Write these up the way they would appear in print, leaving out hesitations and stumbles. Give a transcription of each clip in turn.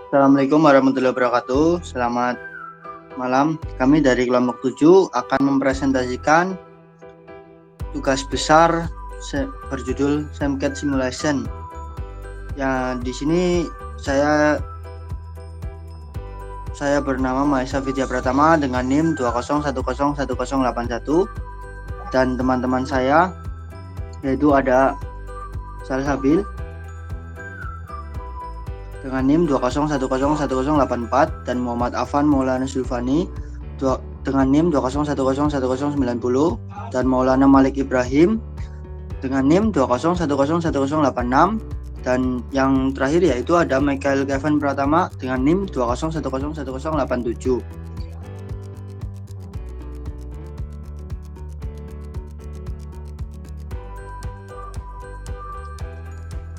Assalamualaikum warahmatullahi wabarakatuh. Selamat malam. Kami dari kelompok 7 akan mempresentasikan tugas besar berjudul SEMCAT Simulation. Ya, di sini saya bernama Mahesa Vidya Pratama dengan NIM 201011081 dan teman-teman saya yaitu ada Salsabil dengan NIM 201101084 dan Muhammad Afan Maulana Sulfani dengan NIM 201101090 dan Maulana Malik Ibrahim dengan NIM 201101086 dan yang terakhir yaitu ada Michael Kevin Pratama dengan NIM 201101087.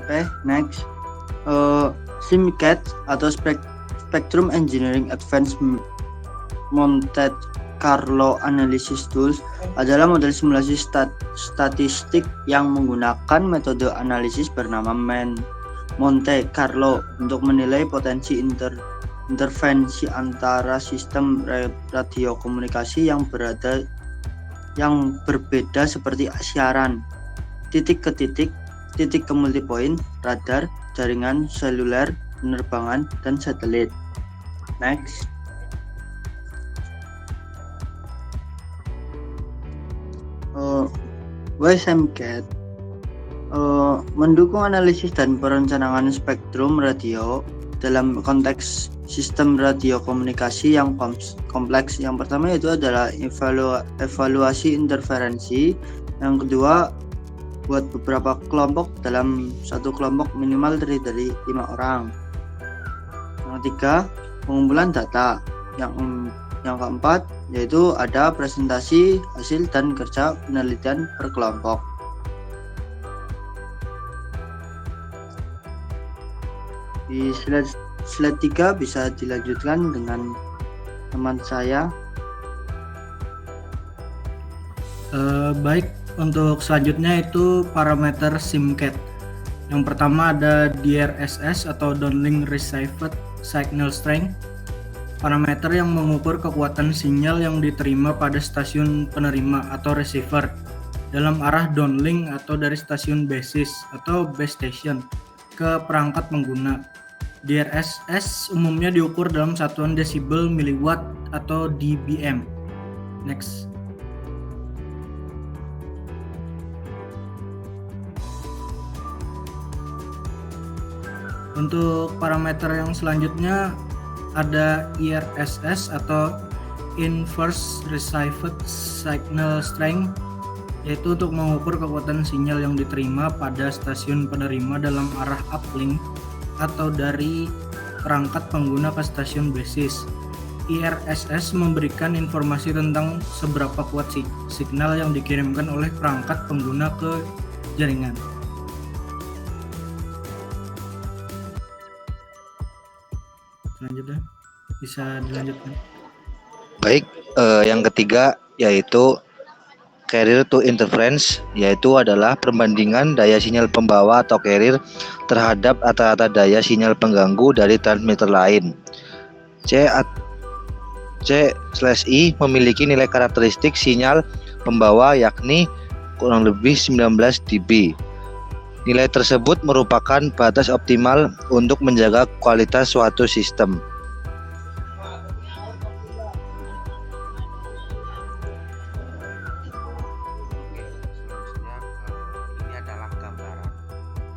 Oke, next. SIMCAT atau Spectrum Engineering Advanced Monte Carlo Analysis Tools adalah model simulasi statistik yang menggunakan metode analisis bernama Monte Carlo untuk menilai potensi intervensi antara sistem radiokomunikasi yang berbeda seperti siaran titik ke titik, titik ke multipoint, radar, jaringan seluler, penerbangan, dan satelit. Next. SEMCAT mendukung analisis dan perencanaan spektrum radio dalam konteks sistem radiokomunikasi yang kompleks. Yang pertama itu adalah evaluasi interferensi. Yang kedua, buat beberapa kelompok dalam satu kelompok minimal terdiri dari 5 orang. Yang ketiga, pengumpulan data. Yang keempat yaitu ada presentasi hasil dan kerja penelitian per kelompok. Di slide 3 bisa dilanjutkan dengan teman saya. Baik. Untuk selanjutnya itu parameter SIMCAT. Yang pertama ada DRSS atau Downlink Received Signal Strength. Parameter yang mengukur kekuatan sinyal yang diterima pada stasiun penerima atau receiver dalam arah downlink atau dari stasiun basis atau base station ke perangkat pengguna. DRSS umumnya diukur dalam satuan desibel miliwatt atau dBm. Next. Untuk parameter yang selanjutnya ada IRSS atau Inverse Received Signal Strength, yaitu untuk mengukur kekuatan sinyal yang diterima pada stasiun penerima dalam arah uplink atau dari perangkat pengguna ke stasiun basis. IRSS memberikan informasi tentang seberapa kuat signal yang dikirimkan oleh perangkat pengguna ke jaringan. Selanjutnya bisa dilanjutkan. Baik, yang ketiga yaitu carrier to interference, yaitu adalah perbandingan daya sinyal pembawa atau carrier terhadap rata-rata daya sinyal pengganggu dari transmitter lain. C/I memiliki nilai karakteristik sinyal pembawa yakni kurang lebih 19 dB. Nilai tersebut merupakan batas optimal untuk menjaga kualitas suatu sistem. Ini adalah gambaran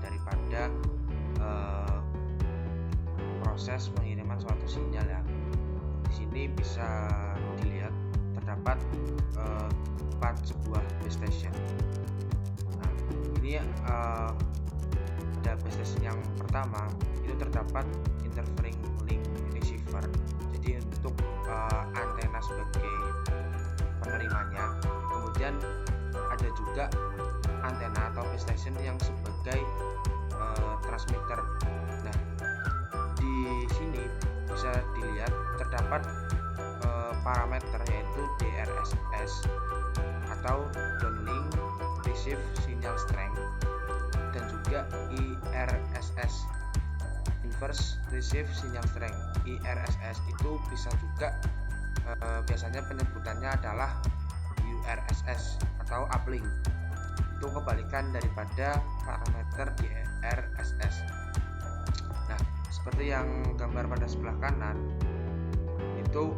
daripada proses pengiriman suatu sinyal ya. Di sini bisa dilihat terdapat 4 sebuah base station. Ini ada base station yang pertama itu terdapat interfering link receiver, jadi untuk antena sebagai penerimanya. Kemudian ada juga antena atau base station yang sebagai transmitter. Nah, di sini bisa dilihat terdapat parameter yaitu DRSS atau Downlink Receive Signal Strength dan juga IRSS Inverse Receive Signal Strength (IRSS). Itu bisa juga biasanya penyebutannya adalah URSS atau uplink. Itu kebalikan daripada parameter di RSS. Nah, seperti yang gambar pada sebelah kanan itu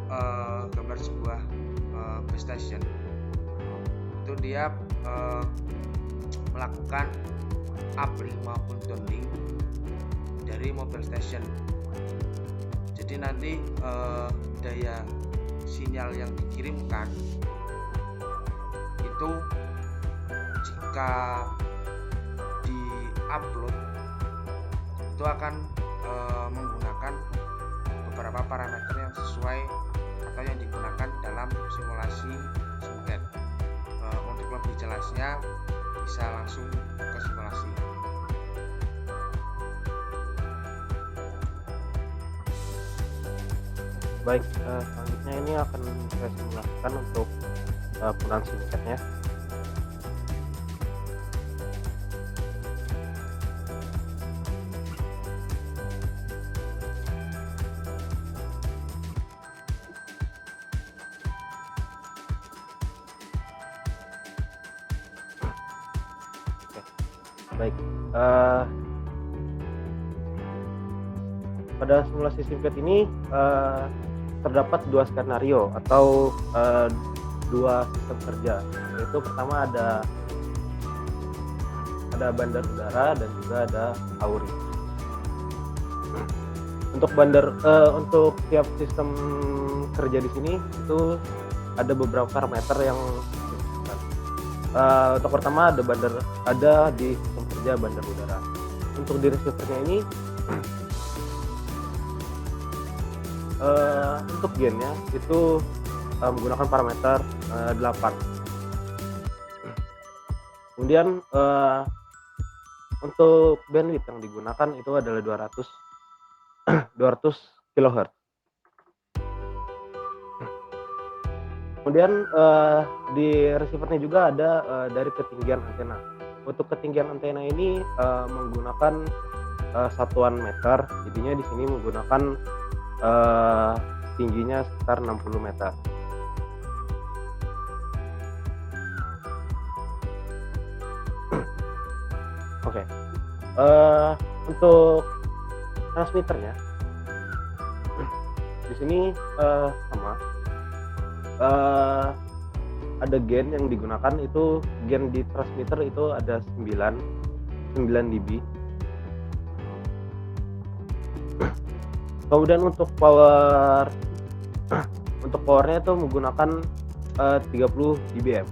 gambar sebuah base station. Itu dia melakukan uplink maupun downlink dari mobile station. Jadi nanti daya sinyal yang dikirimkan itu jika di-upload itu akan menggunakan beberapa parameter yang sesuai atau yang digunakan dalam simulasi SimCAT. Untuk lebih jelasnya bisa langsung ke simulasi. Baik, selanjutnya ini akan saya simulasikan untuk penggunaan SimCAT-nya. Baik, pada simulasi SimCAT ini terdapat dua skenario atau dua sistem kerja, yaitu pertama ada bandar udara dan juga ada AURI. Untuk tiap sistem kerja di sini itu ada beberapa parameter yang disebutkan. Untuk pertama ada di sistem kerja bandar udara. Untuk di receivernya ini untuk gennya itu menggunakan parameter 8. Kemudian untuk bandwidth yang digunakan itu adalah 200 kHz. Kemudian di receivernya juga ada dari ketinggian antena. Untuk ketinggian antena ini menggunakan satuan meter. Jadinya di sini menggunakan tingginya sekitar 60 meter. Oke. Untuk transmitternya di sini sama. Ada gen yang digunakan, itu gen di transmitter itu ada 9 dB. Kemudian untuk powernya itu menggunakan 30 dBm.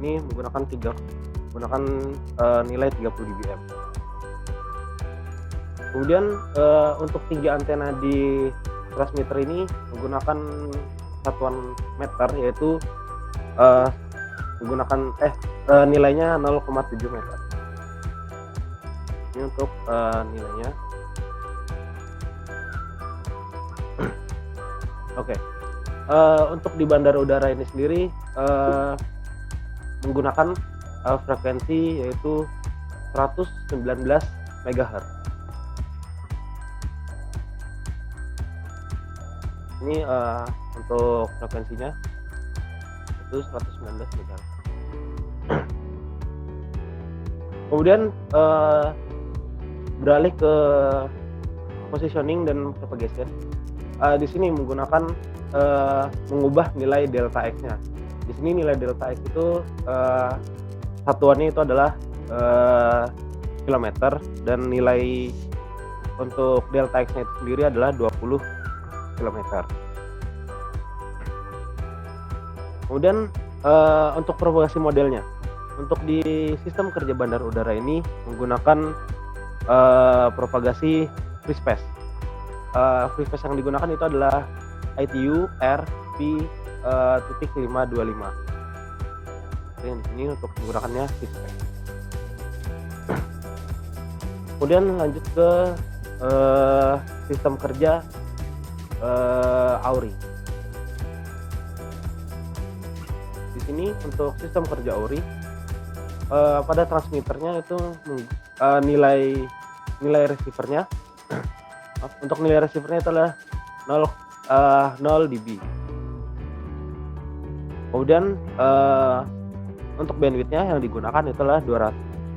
Ini menggunakan nilai 30 dBm. Kemudian untuk tinggi antena di transmitter ini menggunakan satuan meter, yaitu menggunakan nilainya 0,7 meter. Ini untuk nilainya. Oke. Untuk di bandara udara ini sendiri menggunakan frekuensi yaitu 119 MHz. Ini untuk frekuensinya itu 119 MHz. Kemudian beralih ke positioning dan propagation. Di sini menggunakan mengubah nilai delta X-nya. Di sini nilai delta X itu satuannya itu adalah kilometer, dan nilai untuk delta X-nya itu sendiri adalah 20 km. Kemudian untuk propagasi modelnya, untuk di sistem kerja bandar udara ini menggunakan propagasi free space. Free space yang digunakan itu adalah ITU RP.525. Yang di sini untuk menggunakannya free space. Kemudian lanjut ke sistem kerja AURI. Di sini untuk sistem kerja AURI pada transmitternya itu nilai nilai receivernya untuk nilai receivernya itu adalah 0 dB. Kemudian untuk bandwidthnya yang digunakan itu adalah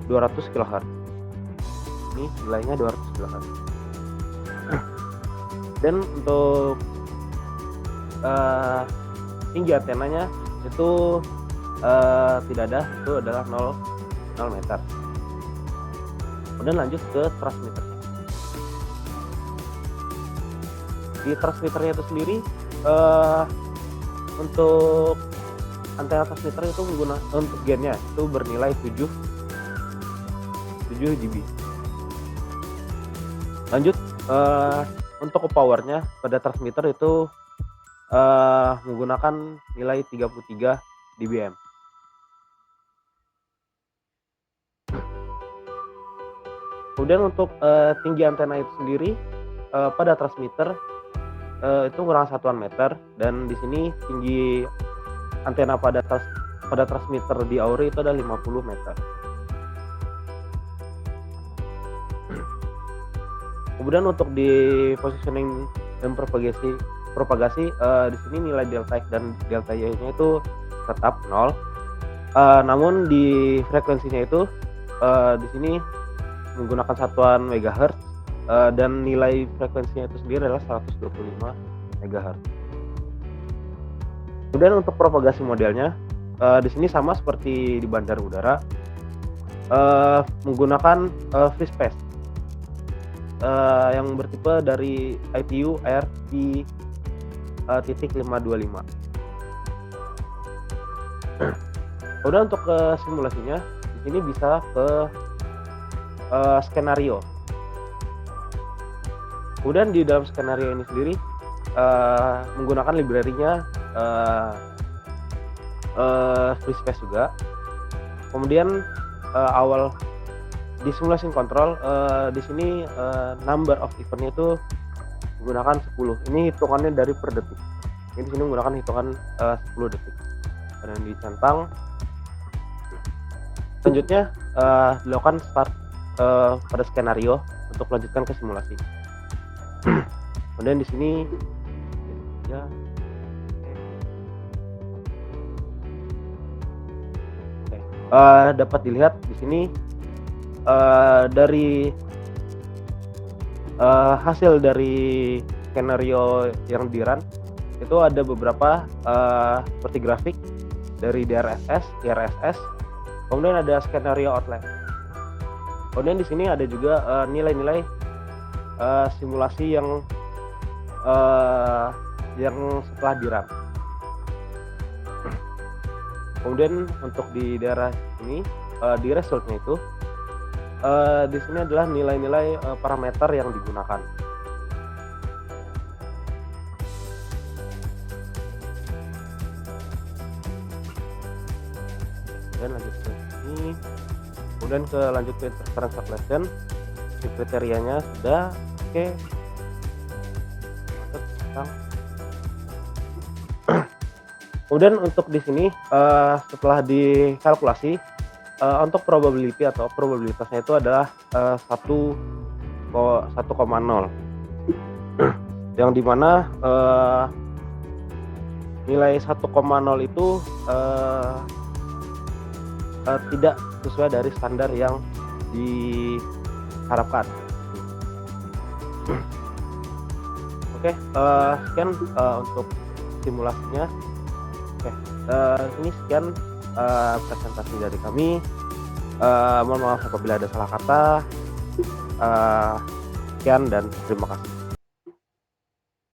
200 kHz. Ini nilainya 200 kHz. Dan untuk tinggi antenanya itu tidak ada, itu adalah 0 meter. Kemudian lanjut ke transmitter. Di transmitternya itu sendiri untuk antena transmitter itu untuk gainnya itu bernilai 7 dB. Lanjut untuk powernya pada transmitter itu menggunakan nilai 33 dBm. Kemudian untuk tinggi antena itu sendiri pada transmitter itu kurang satuan meter, dan di sini tinggi antena pada transmitter di Auri itu ada 50 meter. Kemudian untuk di positioning dan propagasi di sini nilai delta X dan delta Y-nya itu tetap 0. Namun di frekuensinya itu di sini menggunakan satuan megahertz dan nilai frekuensinya itu sendiri adalah 125 MHz. Kemudian untuk propagasi modelnya di sini sama seperti di bandar udara, menggunakan free space yang bertipe dari ITU RP.525. Kemudian untuk simulasinya di sini bisa ke skenario. Kemudian di dalam skenario ini sendiri menggunakan library-nya free space juga. Kemudian awal di simulasi control di sini number of event-nya itu menggunakan 10. Ini hitungannya dari per detik. Ini di sini menggunakan hitungan 10 detik. Dan dicentang. Selanjutnya dilakukan start pada skenario untuk melanjutkan ke simulasi. Kemudian di sini ya dapat dilihat di sini dari hasil dari skenario yang di-run itu ada beberapa seperti grafik dari DRSS, IRSS, kemudian ada skenario outline. Kemudian di sini ada juga nilai-nilai simulasi yang setelah di-run. Kemudian untuk di daerah ini di resultnya itu di sini adalah nilai-nilai parameter yang digunakan. Kemudian lanjut ke sini. Kemudian lanjut ke interference calculation. Kriterianya sudah oke. Kemudian untuk di sini setelah dikalkulasi untuk probability atau probabilitasnya itu adalah 1,0 yang dimana nilai 1,0 itu tidak sesuai dari standar yang diharapkan. Oke, sekian untuk simulasinya. Oke, ini sekian presentasi dari kami. Mohon maaf apabila ada salah kata. Sekian dan terima kasih.